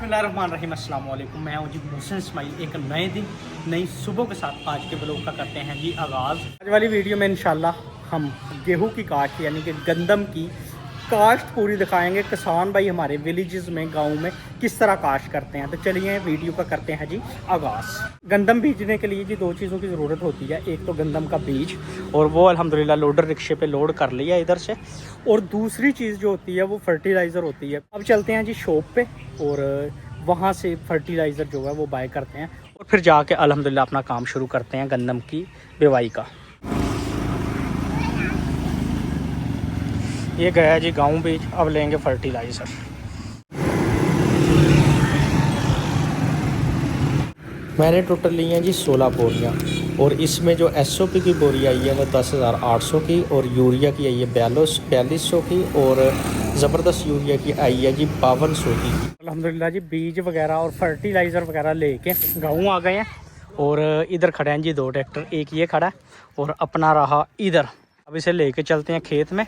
बिस्मिल्लाहिर्रहमानिर्रहीम, अस्सलाम वालेकुम। मैं हूं जी मोहसिन इस्माइल। एक नए दिन नई सुबह के साथ आज के ब्लॉग का करते हैं जी आगाज़। आज वाली वीडियो में इंशाल्लाह हम गेहूं की काश्त यानी कि गंदम की काश्त पूरी दिखाएंगे। किसान भाई हमारे विलेजेस में, गाँव में किस तरह काश्त करते हैं। तो चलिए वीडियो का करते हैं जी आगाज़। गंदम बीजने के लिए जी दो चीज़ों की ज़रूरत होती है। एक तो गंदम का बीज, और वो अल्हम्दुलिल्लाह लोडर रिक्शे पे लोड कर लिया इधर से। और दूसरी चीज़ जो होती है वो फर्टिलाइज़र होती है। अब चलते हैं जी शॉप पे और वहाँ से फर्टिलाइज़र जो है वो बाय करते हैं और फिर जाके अल्हम्दुलिल्लाह अपना काम शुरू करते हैं गंदम की बेवाई का। ये गया जी गाँव बीज, अब लेंगे फर्टिलाइज़र। मैंने टोटल ली हैं जी 16 बोरियाँ, और इसमें जो एसओपी की बोरी आई है वो 10,800 की, और यूरिया की आई है 4200 की, और ज़बरदस्त यूरिया की आई है जी 5200 की। अल्हम्दुलिल्लाह जी बीज वगैरह और फर्टिलाइज़र वगैरह लेके गाँव आ गए हैं। और इधर खड़े हैं जी दो ट्रैक्टर, एक ये खड़ा है और अपना रहा इधर। अब इसे लेके चलते हैं खेत में।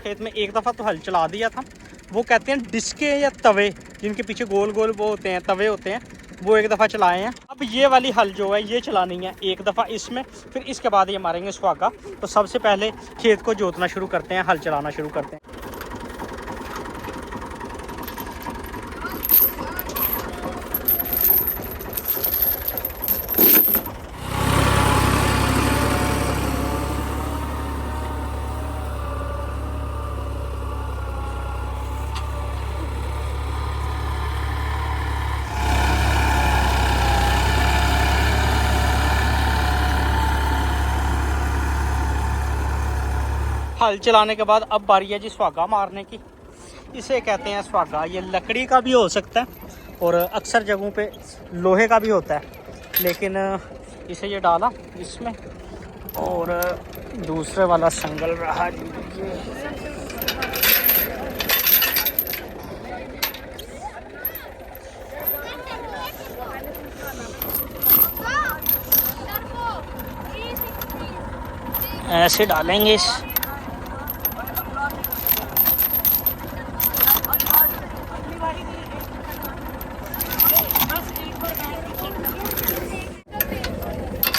खेत में एक दफ़ा तो हल चला दिया था। वो कहते हैं डिस्के या तवे, जिनके पीछे गोल गोल वो होते हैं, तवे होते हैं, वो एक दफ़ा चलाए हैं। अब ये वाली हल जो है ये चलानी है एक दफ़ा इसमें, फिर इसके बाद ये मारेंगे सुहागा। तो सबसे पहले खेत को जोतना शुरू करते हैं, हल चलाना शुरू करते हैं। हल चलाने के बाद अब बारी है जी सुहागा मारने की। इसे कहते हैं सुहागा। ये लकड़ी का भी हो सकता है और अक्सर जगहों पे लोहे का भी होता है, लेकिन इसे ये डाला इसमें और दूसरे वाला संगल रहा जी। ऐसे डालेंगे इस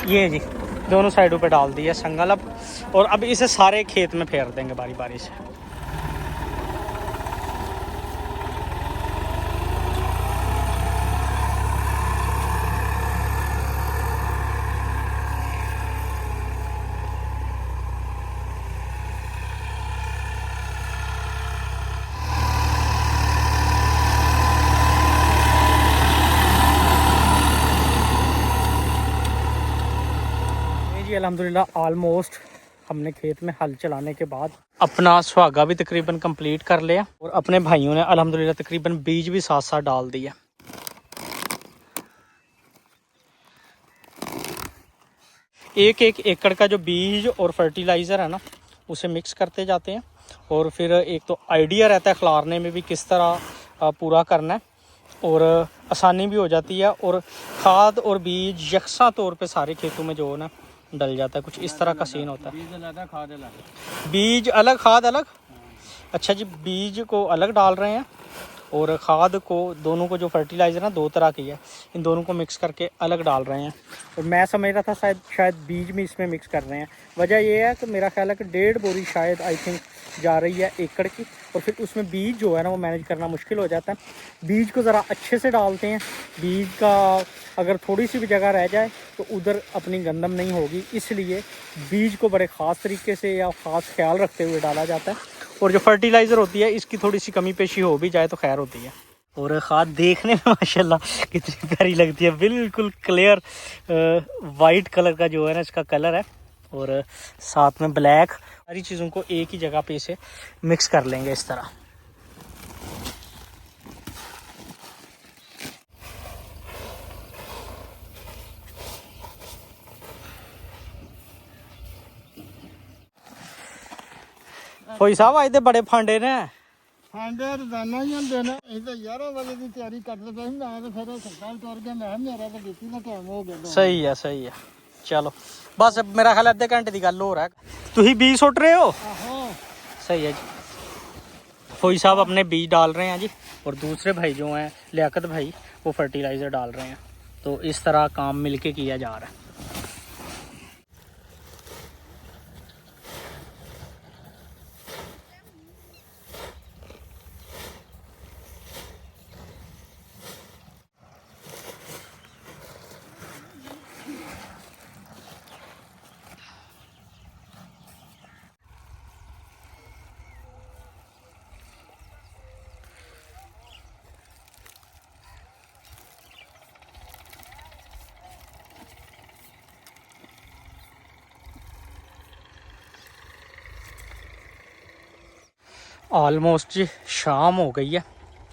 ये जी दोनों साइडों पे डाल दिया संगल अब, और अब इसे सारे खेत में फेर देंगे बारी बारी से। जी अल्हम्दुलिल्लाह ऑलमोस्ट हमने खेत में हल चलाने के बाद अपना सुहागा भी तकरीबन कंप्लीट कर लिया, और अपने भाइयों ने अल्हम्दुलिल्लाह तकरीबन बीज भी साथ साथ डाल दिया। एक एक एकड़ का जो बीज और फर्टिलाइज़र है ना, उसे मिक्स करते जाते हैं, और फिर एक तो आइडिया रहता है खिलारने में भी किस तरह पूरा करना है, और आसानी भी हो जाती है, और खाद और बीज यकसा तौर पे सारे खेतों में जो है ना डल जाता है। कुछ इस तरह का सीन होता है। बीज अलग खाद अलग। अच्छा जी, बीज को अलग डाल रहे हैं और खाद को, दोनों को जो फर्टिलाइज़र ना दो तरह की है, इन दोनों को मिक्स करके अलग डाल रहे हैं। और मैं समझ रहा था शायद बीज में इसमें मिक्स कर रहे हैं। वजह ये है कि मेरा ख्याल है कि 1.5 बोरी शायद आई थिंक जा रही है एकड़ की, और फिर उसमें बीज जो है ना वो मैनेज करना मुश्किल हो जाता है। बीज को ज़रा अच्छे से डालते हैं। बीज का अगर थोड़ी सी भी जगह रह जाए तो उधर अपनी गंदम नहीं होगी, इसलिए बीज को बड़े ख़ास तरीके से या ख़ास ख्याल रखते हुए डाला जाता है। और जो फर्टिलाइज़र होती है इसकी थोड़ी सी कमी पेशी हो भी जाए तो खैर होती है। और खाद देखने में माशाल्लाह कितनी प्यारी लगती है, बिल्कुल क्लियर वाइट कलर का जो है ना इसका कलर है, और साथ में ब्लैक। सारी चीज़ों को एक ही जगह पे इसे मिक्स कर लेंगे इस तरह। फौजी साहब आज तो बड़े फांडे ने। फांडे रोजाना ही होंगे ने। असीं तो 11 बजे की तैयारी करते पे मैं तो फिर सरकार तौर के मैं मेरा तो बीती ना टाइम हो गया। सही है चलो बस मेरा ख्याल अद्धे घंटे की गल हो रहा है। तुही बीज सुट रहे हो? आहो सही है जी। फौजी साहब अपने बीज डाल रहे हैं जी और दूसरे भाई जो हैं लियाकत भाई वो फर्टिलाइज़र डाल रहे हैं। तो इस तरह काम मिलके किया जा रहा है। ऑलमोस्ट जी शाम हो गई है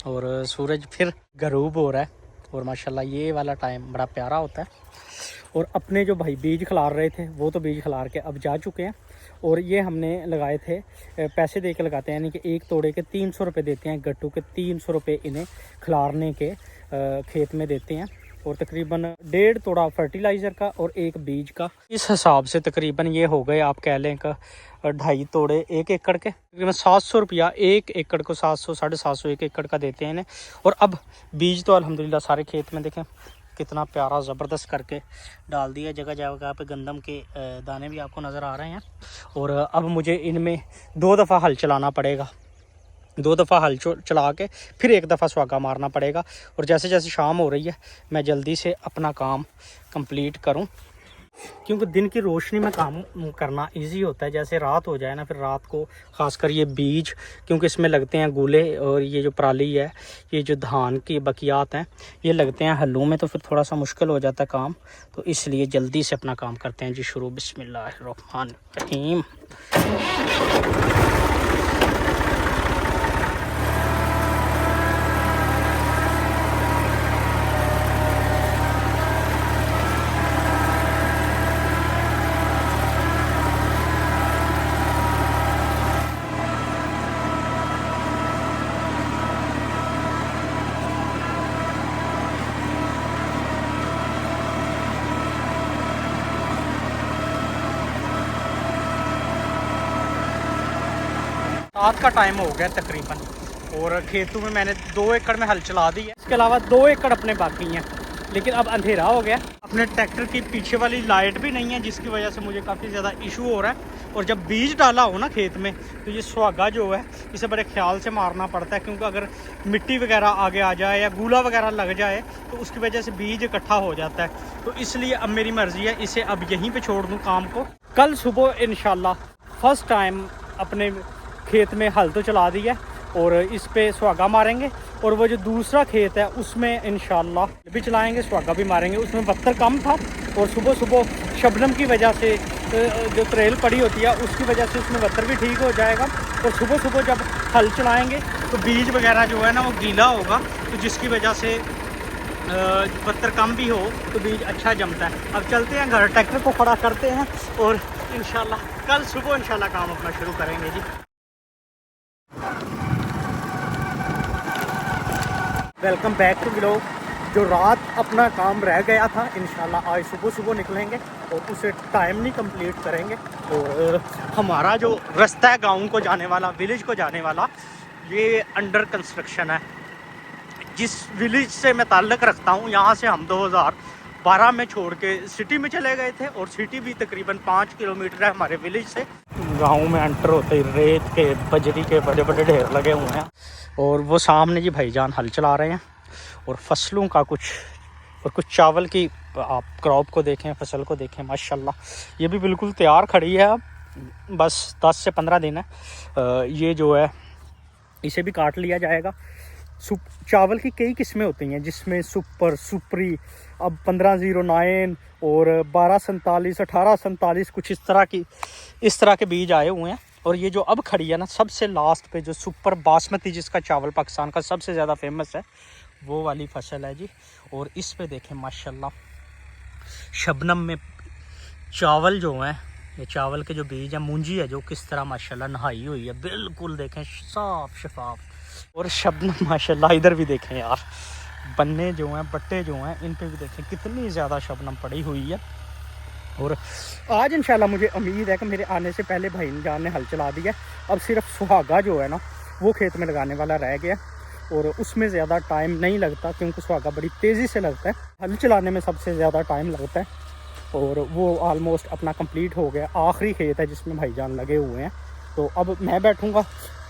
और सूरज फिर गरूब हो रहा है और माशाल्लाह ये वाला टाइम बड़ा प्यारा होता है। और अपने जो भाई बीज खिलार रहे थे वो तो बीज खिलार के अब जा चुके हैं और ये हमने लगाए थे पैसे दे के लगाते हैं, यानी कि एक तोड़े के 300 रुपये देते हैं, गट्टू के 300 रुपये इन्हें खिलारने के खेत में देते हैं और तकरीबन 1.5 तोड़ा फर्टिलाइज़र का और एक बीज का। इस हिसाब से तकरीबन ये हो गए आप कह लें का 2.5 तोड़े 1 एकड़ के, तकरीबन 700 रुपया 1 एकड़ को, 700 750 1 एकड़ का देते हैं इन्हें। और अब बीज तो अल्हम्दुलिल्लाह सारे खेत में देखें कितना प्यारा ज़बरदस्त करके डाल दिया। जगह जगह पे गंदम के दाने भी आपको नज़र आ रहे हैं। और अब मुझे इनमें 2 दफ़ा हल चलाना पड़ेगा, 2 दफ़ा हल चला के फिर 1 दफ़ा सुहागा मारना पड़ेगा। और जैसे जैसे शाम हो रही है मैं जल्दी से अपना काम कंप्लीट करूं, क्योंकि दिन की रोशनी में काम करना इजी होता है। जैसे रात हो जाए ना, फिर रात को ख़ासकर ये बीज क्योंकि इसमें लगते हैं गोले और ये जो पराली है, ये जो धान की बकियात हैं, ये लगते हैं हल्लों में, तो फिर थोड़ा सा मुश्किल हो जाता है काम। तो इसलिए जल्दी से अपना काम करते हैं जी शुरू। बिस्मिल्लाहिर्रहमानिर्रहीम। रात का टाइम हो गया तकरीबन और खेतों में मैंने 2 एकड़ में हल चला दी है। इसके अलावा 2 एकड़ अपने बाकी हैं, लेकिन अब अंधेरा हो गया। अपने ट्रैक्टर की पीछे वाली लाइट भी नहीं है, जिसकी वजह से मुझे काफ़ी ज़्यादा इशू हो रहा है। और जब बीज डाला हो ना खेत में, तो ये सुहागा जो है इसे बड़े ख्याल से मारना पड़ता है, क्योंकि अगर मिट्टी वगैरह आगे आ जाए या गूला वगैरह लग जाए तो उसकी वजह से बीज इकट्ठा हो जाता है। तो इसलिए अब मेरी मर्ज़ी है इसे अब यहीं पर छोड़ दूँ काम को। कल सुबह इंशाल्लाह फर्स्ट टाइम अपने खेत में हल तो चला दिया और इस पे सुहागा मारेंगे। और वो जो दूसरा खेत है उसमें इंशाल्लाह भी चलाएंगे, सुहागा भी मारेंगे। उसमें बत्तर कम था और सुबह सुबह शबनम की वजह से जो त्रेल पड़ी होती है उसकी वजह से उसमें बत्तर भी ठीक हो जाएगा। और सुबह सुबह जब हल चलाएंगे तो बीज वगैरह जो है ना वो गीला होगा, तो जिसकी वजह से बत्तर कम भी हो तो बीज अच्छा जमता है। अब चलते हैं घर, ट्रैक्टर को खड़ा करते हैं और इंशाल्लाह कल सुबह इंशाल्लाह काम अपना शुरू करेंगे जी। Welcome back to vlog. जो रात अपना काम रह गया था इंशाल्लाह आज सुबह सुबह निकलेंगे और उसे टाइम नहीं कंप्लीट करेंगे। और हमारा जो रास्ता है गांव को जाने वाला, विलेज को जाने वाला, ये अंडर कंस्ट्रक्शन है। जिस विलेज से मैं ताल्लुक़ रखता हूँ, यहाँ से हम 2012 में छोड़ के सिटी में चले गए थे और सिटी भी तकरीबन 5 किलोमीटर है हमारे विलेज से। गांव में एंटर होते ही रेत के, बजरी के बड़े बड़े ढेर लगे हुए हैं और वो सामने जी भाईजान हल चला रहे हैं। और फसलों का कुछ चावल की आप क्रॉप को देखें, फसल को देखें, माशाल्लाह ये भी बिल्कुल तैयार खड़ी है। अब बस 10 से 15 दिन है। ये जो है इसे भी काट लिया जाएगा। चावल की कई किस्में होती हैं, जिसमें सुपर, सुपरी, अब 1509 और 1247, 1847 कुछ इस तरह के बीज आए हुए हैं। और ये जो अब खड़ी है ना सबसे लास्ट पे, जो सुपर बासमती जिसका चावल पाकिस्तान का सबसे ज़्यादा फेमस है, वो वाली फसल है जी। और इस पे देखें माशाल्लाह शबनम में चावल जो हैं ये चावल के जो बीज है, मूंजी है जो, किस तरह माशाल्लाह नहाई हुई है, बिल्कुल देखें साफ शफाफ। और शबनम माशाल्लाह इधर भी देखें यार, बन्ने जो हैं, बट्टे जो हैं, इन पे भी देखें कितनी ज़्यादा शबनम पड़ी हुई है। और आज इंशाल्लाह मुझे उम्मीद है कि मेरे आने से पहले भाई जान ने हल चला दिया। अब सिर्फ सुहागा जो है ना वो खेत में लगाने वाला रह गया, और उसमें ज़्यादा टाइम नहीं लगता क्योंकि सुहागा बड़ी तेज़ी से लगता है। हल चलाने में सबसे ज़्यादा टाइम लगता है, और वो ऑलमोस्ट अपना कंप्लीट हो गया। आखिरी खेत है जिसमें भाईजान लगे हुए हैं। तो अब मैं बैठूंगा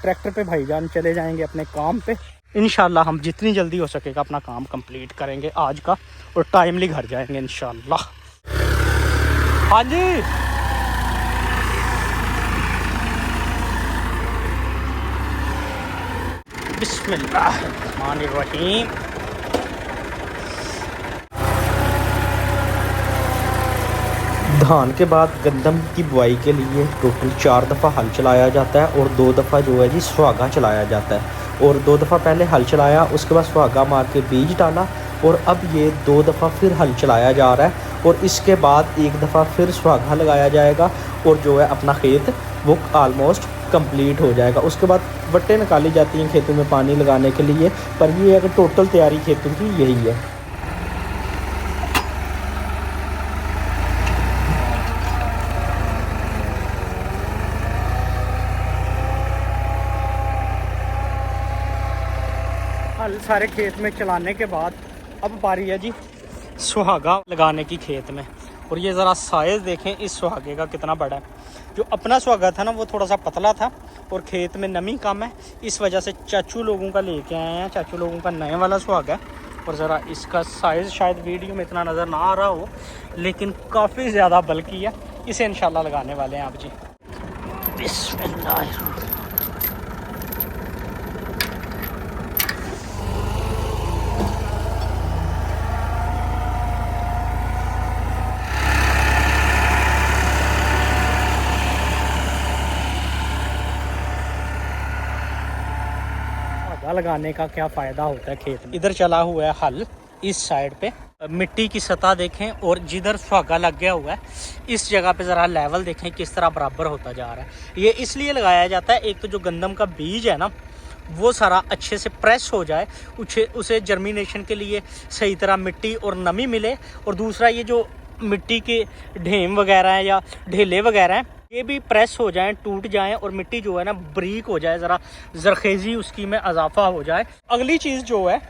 ट्रैक्टर पे, भाईजान चले जाएंगे अपने काम पे। इंशाल्लाह हम जितनी जल्दी हो सकेगा अपना काम कंप्लीट करेंगे आज का, और टाइमली घर जाएंगे इंशाल्लाह। हाँ जी, बिस्मिल्लाहिर्रहमानिर्रहीम। धान के बाद गंदम की बुआई के लिए टोटल 4 दफ़ा हल चलाया जाता है, और 2 दफ़ा जो है जी सुहागा चलाया जाता है। और 2 दफ़ा पहले हल चलाया, उसके बाद सुहागा मार के बीज डाला, और अब ये 2 दफ़ा फिर हल चलाया जा रहा है। और इसके बाद 1 दफ़ा फिर सुहागा लगाया जाएगा, और जो है अपना खेत वो आलमोस्ट कंप्लीट हो जाएगा। उसके बाद वट्टे निकाली जाती हैं खेतों में पानी लगाने के लिए। पर ये अगर टोटल तैयारी खेतों की यही है। हल सारे खेत में चलाने के बाद अब बारी है जी सुहागा लगाने की खेत में। और ये ज़रा साइज़ देखें इस सुहागे का कितना बड़ा है। जो अपना सुहागा था ना वो थोड़ा सा पतला था, और खेत में नमी कम है, इस वजह से चाचू लोगों का लेके आए हैं। चाचू लोगों का नए वाला सुहागा है, और ज़रा इसका साइज़ शायद वीडियो में इतना नज़र ना आ रहा हो, लेकिन काफ़ी ज़्यादा बल्कि है। इसे इंशाल्लाह लगाने वाले हैं आप जी। बिस्मिल्लाह। लगाने का क्या फ़ायदा होता है खेत में। इधर चला हुआ है हल, इस साइड पे मिट्टी की सतह देखें, और जिधर सुहागा लग गया हुआ है इस जगह पे ज़रा लेवल देखें किस तरह बराबर होता जा रहा है। ये इसलिए लगाया जाता है, एक तो जो गंदम का बीज है ना वो सारा अच्छे से प्रेस हो जाए, उसे जर्मिनेशन के लिए सही तरह मिट्टी और नमी मिले, और दूसरा ये जो मिट्टी के ढेम वगैरह हैं या ढेले वगैरह हैं ये भी प्रेस हो जाएं, टूट जाएं, और मिट्टी जो है ना बारीक हो जाए, ज़रा जरखेज़ी उसकी में इजाफा हो जाए। अगली चीज़ जो है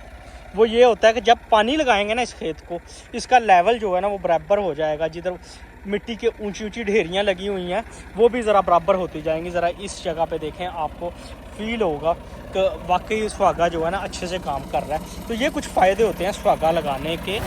वो ये होता है कि जब पानी लगाएंगे ना इस खेत को, इसका लेवल जो है ना वो बराबर हो जाएगा। जिधर मिट्टी के ऊंची ऊंची ढेरियाँ लगी हुई हैं वो भी ज़रा बराबर होती जाएंगी। ज़रा इस जगह पे देखें, आपको फील होगा कि वाकई सुहागा जो है ना अच्छे से काम कर रहा है। तो ये कुछ फ़ायदे होते हैं सुहागा लगाने के।